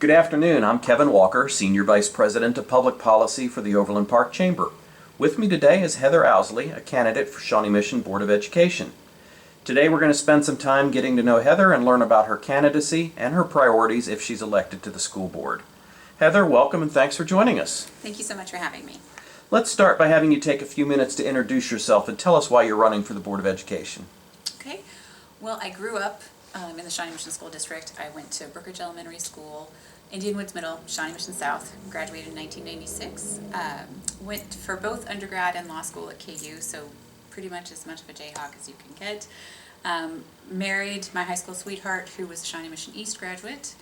Good afternoon. I'm Kevin Walker, Senior Vice President of Public Policy for the Overland Park Chamber. With me today is Heather Ousley, a candidate for Shawnee Mission Board of Education. Today we're going to spend some time getting to know Heather and learn about her candidacy and her priorities if she's elected to the school board. Heather, welcome and thanks for joining us. Thank you so much for having me. Let's start by having you take a few minutes to introduce yourself and tell us why you're running for the Board of Education. Okay. Well, I grew up in the Shawnee Mission School District. I went to Brookridge Elementary School, Indian Woods Middle, Shawnee Mission South, graduated in 1996. Went for both undergrad and law school at KU, so pretty much as much of a Jayhawk as you can get. Married my high school sweetheart, who was a Shawnee Mission East graduate,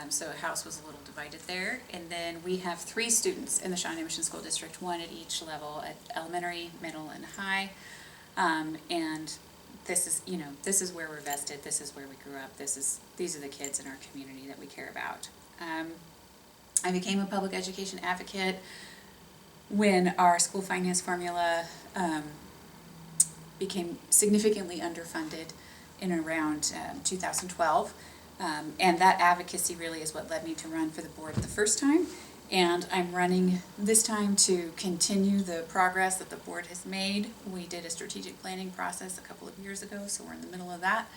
so the house was a little divided there. And then we have 3 students in the Shawnee Mission School District, 1 at each level, at elementary, middle, and high. And this is where we're vested. This is where we grew up. These are the kids in our community that we care about. I became a public education advocate when our school finance formula became significantly underfunded in around 2012. And that advocacy really is what led me to run for the board the first time. And I'm running this time to continue the progress that the board has made. We did a strategic planning process a couple of years ago, so we're in the middle of that.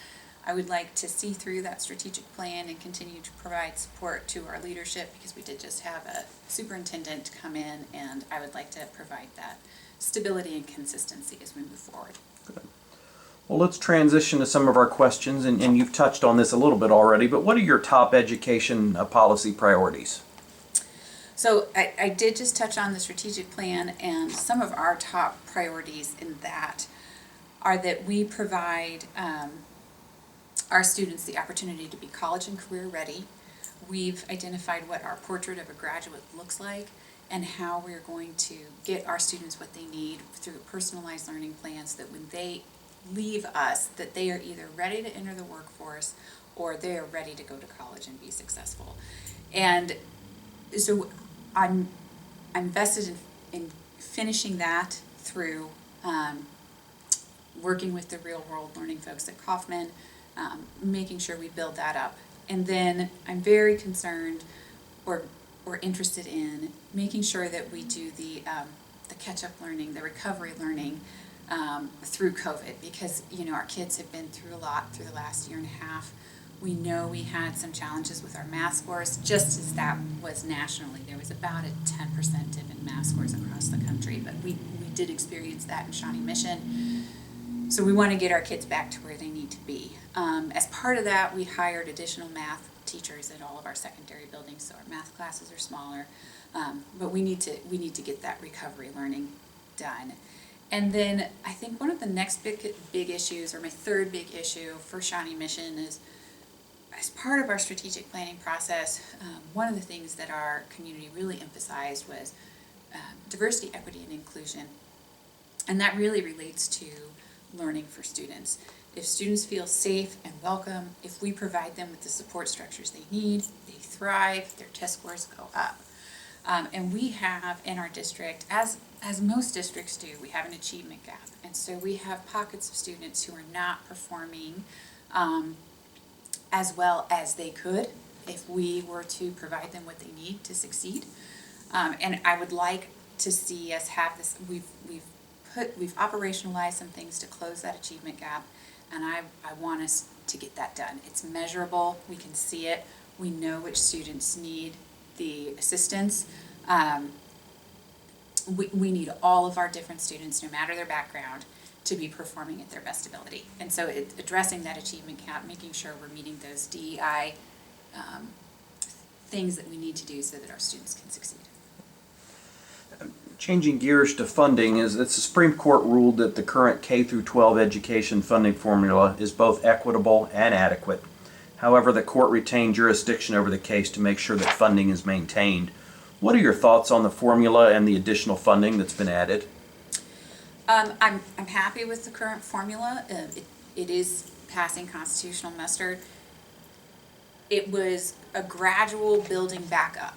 I would like to see through that strategic plan and continue to provide support to our leadership, because we did just have a superintendent come in, and I would like to provide that stability and consistency as we move forward. Good. Well, let's transition to some of our questions, and you've touched on this a little bit already, but what are your top education policy priorities? So I did just touch on the strategic plan, and some of our top priorities in that are that we provide our students the opportunity to be college and career ready. We've identified what our portrait of a graduate looks like and how we're going to get our students what they need through personalized learning plans, that when they leave us, that they are either ready to enter the workforce or they are ready to go to college and be successful. And so I'm vested in finishing that through working with the real world learning folks at Kaufman, making sure we build that up. And then I'm very concerned or interested in making sure that we do the catch-up learning, the recovery learning through COVID, because our kids have been through a lot through the last year and a half. We know we had some challenges with our math scores, just as that was nationally. There was about a 10% dip in math scores across the country, but we did experience that in Shawnee Mission. So we want to get our kids back to where they need to be. As part of that, we hired additional math teachers at all of our secondary buildings, so our math classes are smaller. But we need to get that recovery learning done. And then I think one of the next big issues, or my third big issue for Shawnee Mission, is as part of our strategic planning process, one of the things that our community really emphasized was diversity, equity, and inclusion. And that really relates to learning for students. If students feel safe and welcome, if we provide them with the support structures they need, they thrive, their test scores go up. And we have in our district, as most districts do, we have an achievement gap. And so we have pockets of students who are not performing as well as they could if we were to provide them what they need to succeed. And I would like to see us have this. We've operationalized some things to close that achievement gap, and I want us to get that done. It's measurable. We can see it. We know which students need the assistance. We need all of our different students, no matter their background, to be performing at their best ability. And so addressing that achievement gap, making sure we're meeting those DEI things that we need to do so that our students can succeed. Changing gears to funding, the Supreme Court ruled that the current K through 12 education funding formula is both equitable and adequate. However, the court retained jurisdiction over the case to make sure that funding is maintained. What are your thoughts on the formula and the additional funding that's been added? I'm happy with the current formula. It is passing constitutional muster. It was a gradual building back up.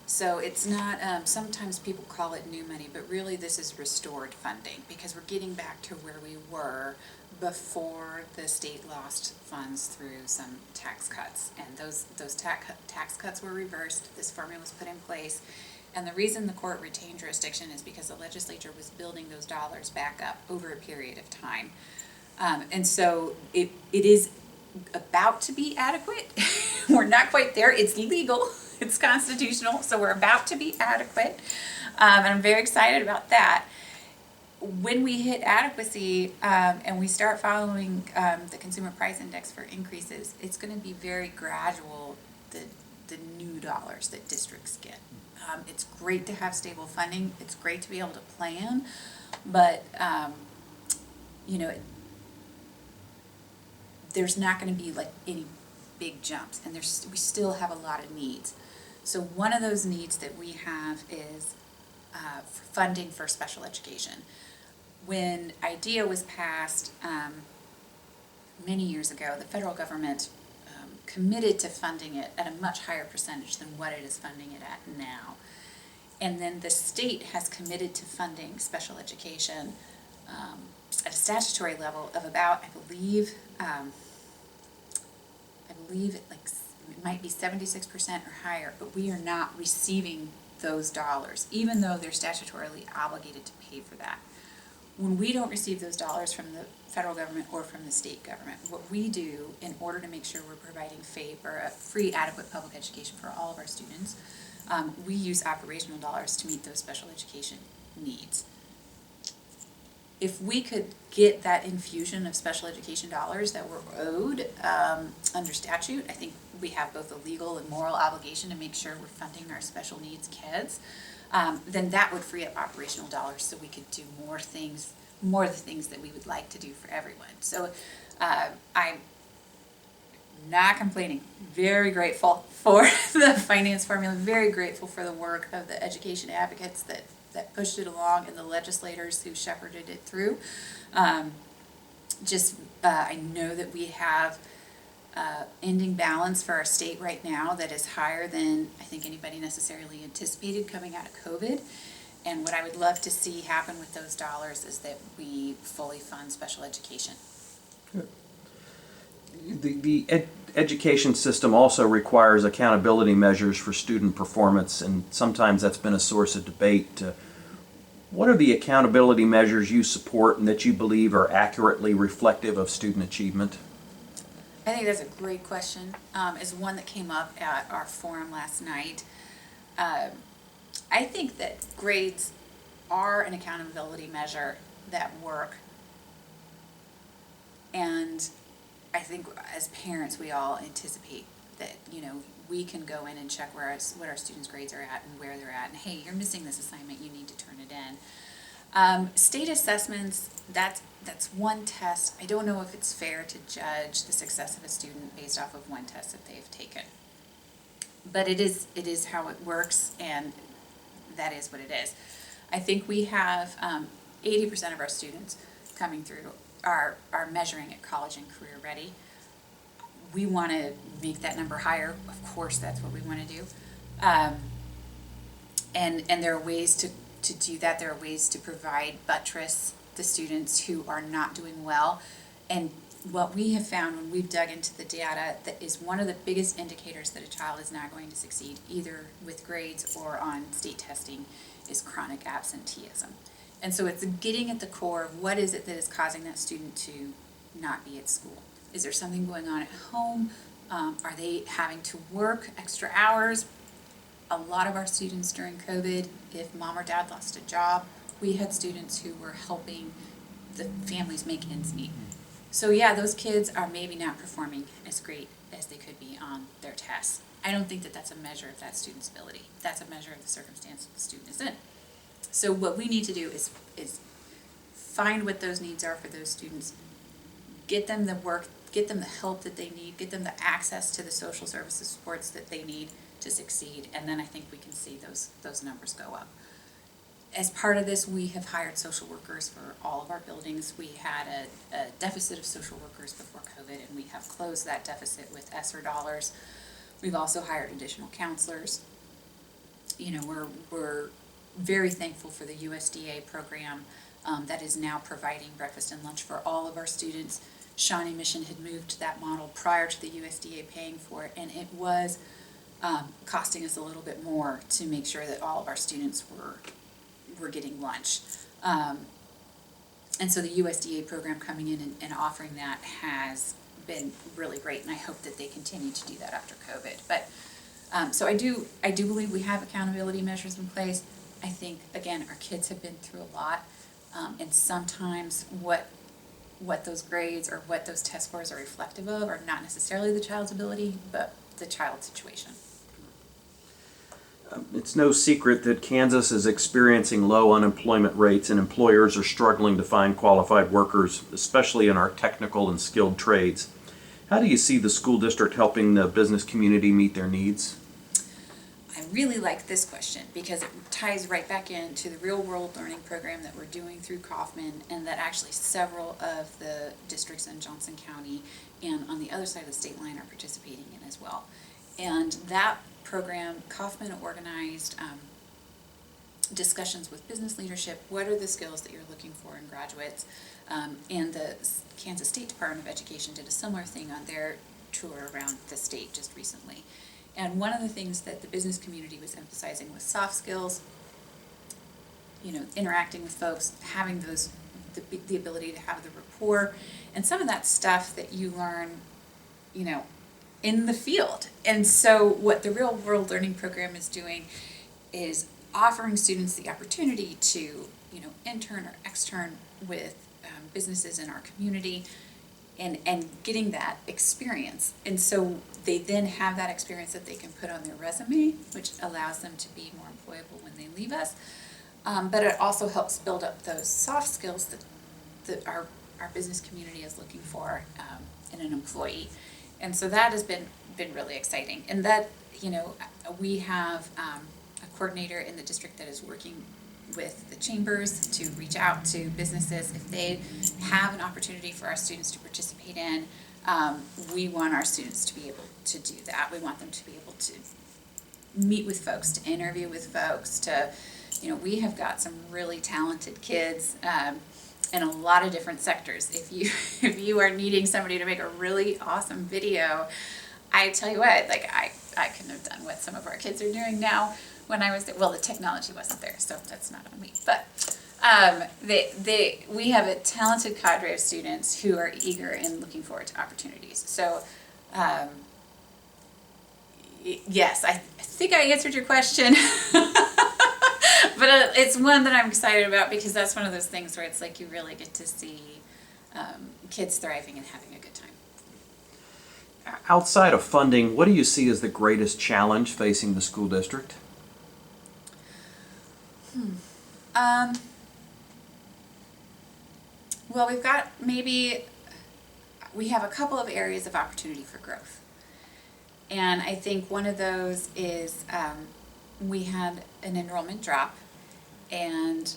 So it's not, sometimes people call it new money, but really this is restored funding, because we're getting back to where we were before the state lost funds through some tax cuts. And those tax cuts were reversed, this formula was put in place. And the reason the court retained jurisdiction is because the legislature was building those dollars back up over a period of time. And so it is about to be adequate. We're not quite there. It's legal, it's constitutional, so we're about to be adequate. And I'm very excited about that. When we hit adequacy and we start following the consumer price index for increases, it's going to be very gradual, the new dollars that districts get. It's great to have stable funding. It's great to be able to plan, but you know, there's not going to be like any big jumps, and we still have a lot of needs. So one of those needs that we have is funding for special education. When IDEA was passed many years ago, the federal government committed to funding it at a much higher percentage than what it is funding it at now. And then the state has committed to funding special education at a statutory level of about, I believe it might be 76% or higher, but we are not receiving those dollars, even though they're statutorily obligated to pay for that. When we don't receive those dollars from the federal government or from the state government, what we do in order to make sure we're providing free, adequate public education for all of our students, we use operational dollars to meet those special education needs. If we could get that infusion of special education dollars that we're owed under statute, I think we have both a legal and moral obligation to make sure we're funding our special needs kids. Then that would free up operational dollars so we could do more of the things that we would like to do for everyone. So I'm not complaining. Very grateful for the finance formula, very grateful for the work of the education advocates that pushed it along and the legislators who shepherded it through. I know that we have ending balance for our state right now that is higher than I think anybody necessarily anticipated coming out of COVID. And what I would love to see happen with those dollars is that we fully fund special education. Good. The education system also requires accountability measures for student performance, and sometimes that's been a source of debate. What are the accountability measures you support and that you believe are accurately reflective of student achievement? I think that's a great question. It's one that came up at our forum last night. I think that grades are an accountability measure that work. And I think as parents, we all anticipate that, we can go in and check what our students' grades are at and where they're at. And hey, you're missing this assignment, you need to turn it in. State assessments, that's one test. I don't know if it's fair to judge the success of a student based off of one test that they've taken. But it is how it works, and that is what it is. I think we have 80% of our students coming through are measuring at college and career ready. We want to make that number higher. Of course, that's what we want to do. And there are ways to do that. There are ways to buttress the students who are not doing well. And what we have found when we've dug into the data, that is one of the biggest indicators that a child is not going to succeed, either with grades or on state testing, is chronic absenteeism. And so it's getting at the core of what is it that is causing that student to not be at school. Is there something going on at home? Are they having to work extra hours? A lot of our students during COVID, if mom or dad lost a job, we had students who were helping the families make ends meet. So yeah, those kids are maybe not performing as great as they could be on their tests. I don't think that that's a measure of that student's ability. That's a measure of the circumstance that the student is in. So what we need to do is find what those needs are for those students, get them the work, get them the help that they need, get them the access to the social services supports that they need to succeed, and then I think we can see those numbers go up. As part of this, we have hired social workers for all of our buildings. We had a deficit of social workers before COVID, and we have closed that deficit with ESSER dollars. We've also hired additional counselors. We're very thankful for the USDA program that is now providing breakfast and lunch for all of our students. Shawnee Mission had moved to that model prior to the USDA paying for it, and it was costing us a little bit more to make sure that all of our students were getting lunch. And so the USDA program coming in and offering that has been really great, and I hope that they continue to do that after COVID. But so I do believe we have accountability measures in place. I think, again, our kids have been through a lot, and sometimes what those grades or what those test scores are reflective of are not necessarily the child's ability, but the child's situation. It's no secret that Kansas is experiencing low unemployment rates and employers are struggling to find qualified workers, especially in our technical and skilled trades. How do you see the school district helping the business community meet their needs? I really like this question because it ties right back into the real world learning program that we're doing through Kaufman, and that actually several of the districts in Johnson County and on the other side of the state line are participating in as well. And that program, Kaufman organized discussions with business leadership. What are the skills that you're looking for in graduates? And the Kansas State Department of Education did a similar thing on their tour around the state just recently. And one of the things that the business community was emphasizing was soft skills, interacting with folks, having the ability to have the rapport, and some of that stuff that you learn, in the field. And so what the real world learning program is doing is offering students the opportunity to, intern or extern with businesses in our community and getting that experience. And so they then have that experience that they can put on their resume, which allows them to be more employable when they leave us. But it also helps build up those soft skills that our business community is looking for in an employee. And so that has been really exciting. And that, we have a coordinator in the district that is working with the chambers to reach out to businesses if they have an opportunity for our students to participate in. We want our students to be able to do that. We want them to be able to meet with folks, to interview with folks, to, we have got some really talented kids in a lot of different sectors. If you are needing somebody to make a really awesome video, I tell you what, I couldn't have done what some of our kids are doing now. When I was there, well, the technology wasn't there, so that's not on me. But we have a talented cadre of students who are eager and looking forward to opportunities. So yes, I think I answered your question. But it's one that I'm excited about because that's one of those things where it's like you really get to see kids thriving and having a good time. Outside of funding, what do you see as the greatest challenge facing the school district? Well, we have a couple of areas of opportunity for growth. And I think one of those is we had an enrollment drop, and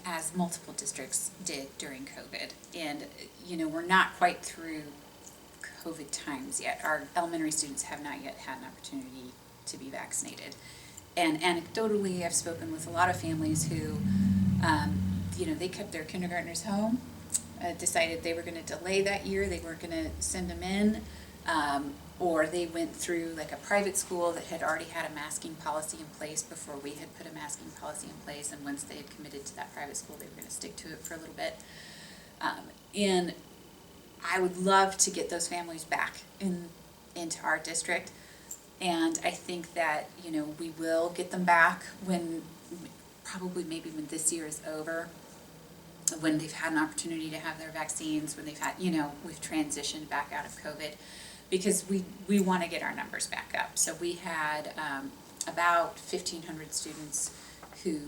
as multiple districts did during COVID. And, we're not quite through COVID times yet. Our elementary students have not yet had an opportunity to be vaccinated. And anecdotally, I've spoken with a lot of families who, they kept their kindergartners home, decided they were going to delay that year, they weren't going to send them in, or they went through like a private school that had already had a masking policy in place before we had put a masking policy in place, and once they had committed to that private school, they were going to stick to it for a little bit. And I would love to get those families back into our district. And I think that, we will get them back when this year is over, when they've had an opportunity to have their vaccines, when they've had, we've transitioned back out of COVID, because we want to get our numbers back up. So we had about 1,500 students who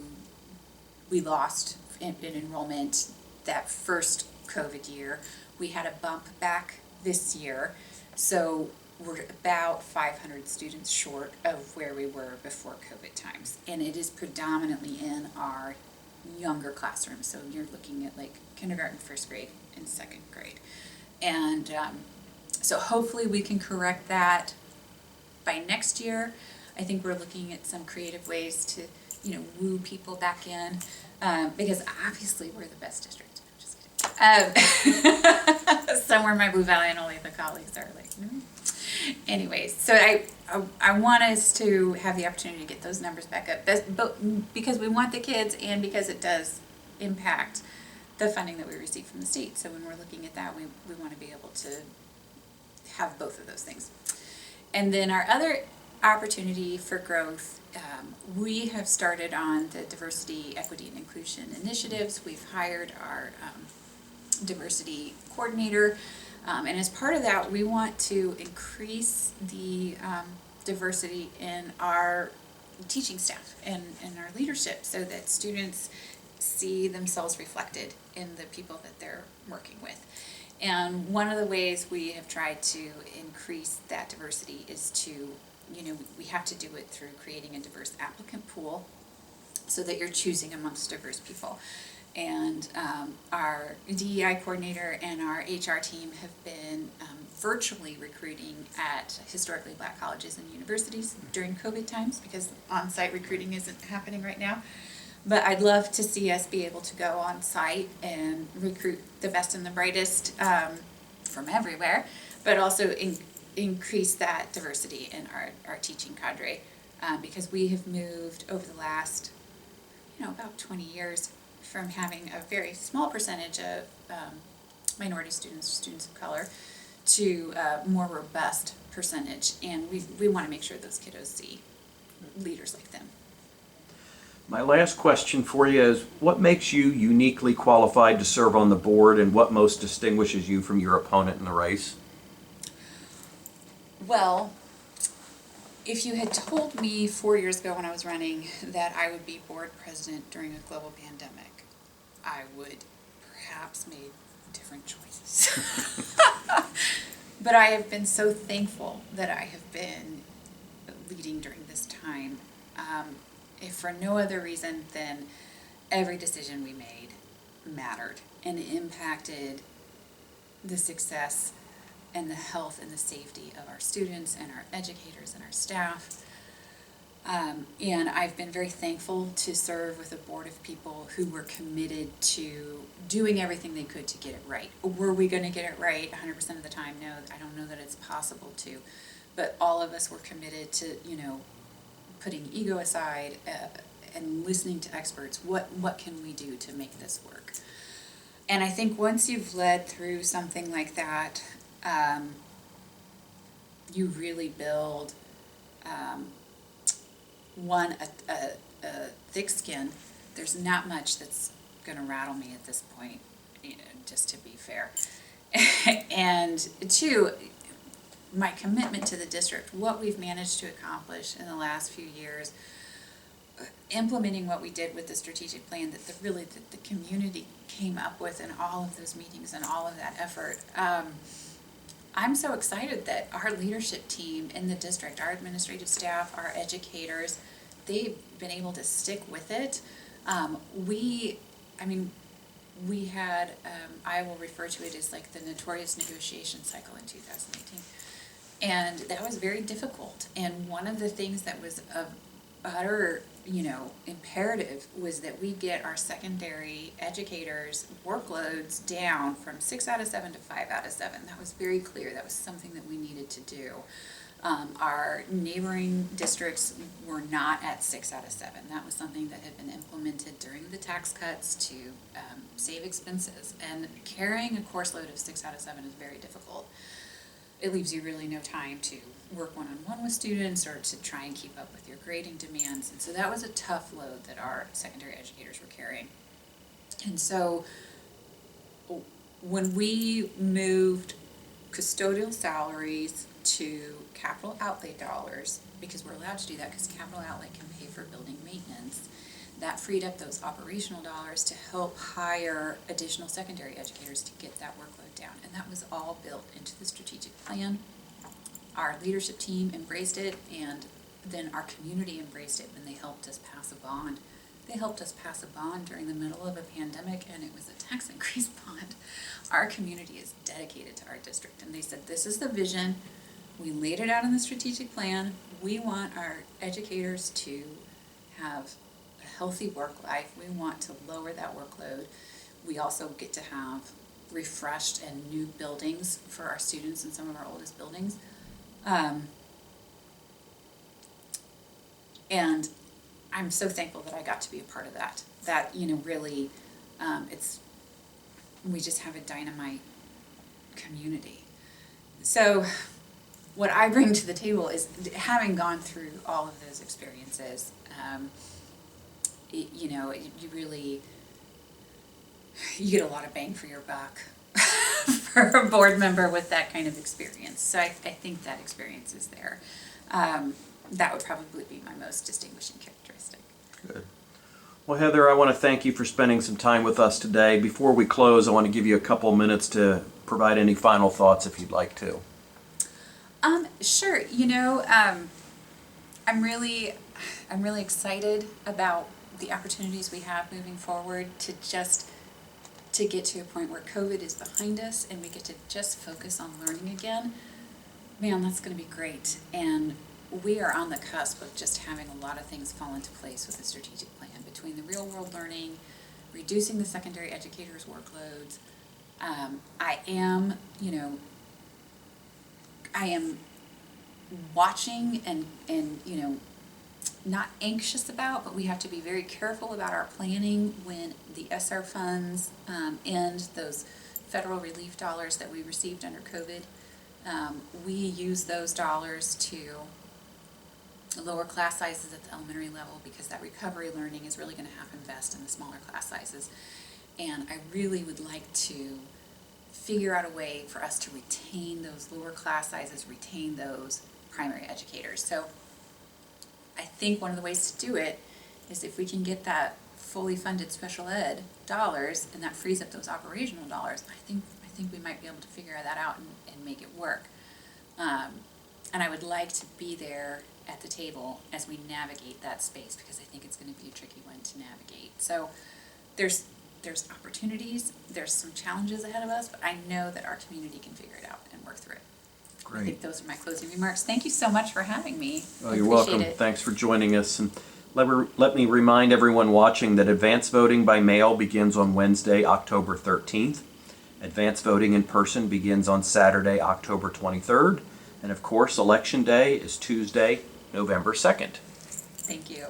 we lost in enrollment that first COVID year. We had a bump back this year. So we're about 500 students short of where we were before COVID times. And it is predominantly in our younger classrooms. So you're looking at like kindergarten, first grade, and second grade. And so hopefully we can correct that by next year. I think we're looking at some creative ways woo people back in, because obviously we're the best district. I'm just kidding. Somewhere in my Blue Valley and only the colleagues are like, no. Anyways, so I want us to have the opportunity to get those numbers back up, but because we want the kids and because it does impact the funding that we receive from the state. So when we're looking at that, we want to be able to have both of those things. And then our other opportunity for growth, we have started on the diversity, equity, and inclusion initiatives. We've hired our diversity coordinator. And as part of that, we want to increase the diversity in our teaching staff and our leadership so that students see themselves reflected in the people that they're working with. And one of the ways we have tried to increase that diversity is to, we have to do it through creating a diverse applicant pool so that you're choosing amongst diverse people. And our DEI coordinator and our HR team have been virtually recruiting at historically black colleges and universities during COVID times because on-site recruiting isn't happening right now. But I'd love to see us be able to go on site and recruit the best and the brightest from everywhere, but also increase that diversity in our teaching cadre because we have moved over the last, about 20 years from having a very small percentage of minority students of color to a more robust percentage, and we want to make sure those kiddos see leaders like them. My last question for you is, what makes you uniquely qualified to serve on the board, and what most distinguishes you from your opponent in the race? Well, if you had told me 4 years ago when I was running that I would be board president during a global pandemic, I would perhaps make different choices. But I have been so thankful that I have been leading during this time. If for no other reason than every decision we made mattered and impacted the success and the health and the safety of our students and our educators and our staff. And I've been very thankful to serve with a board of people who were committed to doing everything they could to get it right. Were we going to get it right 100% of the time? No, I don't know that it's possible to. But all of us were committed to, putting ego aside and listening to experts. What can we do to make this work? And I think once you've led through something like that, you really build a thick skin. There's not much that's going to rattle me at this point, just to be fair. And two, my commitment to the district, what we've managed to accomplish in the last few years, implementing what we did with the strategic plan that the community came up with in all of those meetings and all of that effort. I'm so excited that our leadership team in the district, our administrative staff, our educators, they've been able to stick with it. We had, I will refer to it as like the notorious negotiation cycle in 2018. And that was very difficult. And one of the things that was of utter, imperative was that we get our secondary educators' workloads down from 6 out of 7 to 5 out of 7. That was very clear. That was something that we needed to do. Our neighboring districts were not at 6 out of 7. That was something that had been implemented during the tax cuts to save expenses. And carrying a course load of 6 out of 7 is very difficult. It leaves you really no time to work one-on-one with students or to try and keep up with your grading demands. And so that was a tough load that our secondary educators were carrying. And so when we moved custodial salaries to capital outlay dollars, because we're allowed to do that because capital outlay can pay for building maintenance, that freed up those operational dollars to help hire additional secondary educators to get that workload down. And that was all built into the strategic plan. Our leadership team embraced it, and then our community embraced it when they helped us pass a bond. They helped us pass a bond during the middle of a pandemic, and it was a tax increase bond. Our community is dedicated to our district, and they said, this is the vision. We laid it out in the strategic plan. We want our educators to have healthy work life. We want to lower that workload. We also get to have refreshed and new buildings for our students in some of our oldest buildings. And I'm so thankful that I got to be a part of that. That, really, we just have a dynamite community. So what I bring to the table is, having gone through all of those experiences, you get a lot of bang for your buck for a board member with that kind of experience. So I think that experience is there. That would probably be my most distinguishing characteristic. Good. Well, Heather, I want to thank you for spending some time with us today. Before we close, I want to give you a couple minutes to provide any final thoughts if you'd like to. Sure. I'm really excited about the opportunities we have moving forward to get to a point where COVID is behind us and we get to just focus on learning again. Man, that's going to be great. And we are on the cusp of just having a lot of things fall into place with the strategic plan, between the real world learning, reducing the secondary educators' workloads. I am watching and not anxious about, but we have to be very careful about our planning when the ESSER funds end, those federal relief dollars that we received under COVID. We use those dollars to lower class sizes at the elementary level, because that recovery learning is really going to happen best in the smaller class sizes. And I really would like to figure out a way for us to retain those lower class sizes, retain those primary educators. So I think one of the ways to do it is if we can get that fully funded special ed dollars, and that frees up those operational dollars, I think we might be able to figure that out and make it work. And I would like to be there at the table as we navigate that space, because I think it's going to be a tricky one to navigate. So there's opportunities, there's some challenges ahead of us, but I know that our community can figure it out and work through it. Great. I think those are my closing remarks. Thank you so much for having me. Oh, you're welcome. Thanks for joining us. And let me remind everyone watching that advance voting by mail begins on Wednesday, October 13th. Advance voting in person begins on Saturday, October 23rd. And of course, Election Day is Tuesday, November 2nd. Thank you.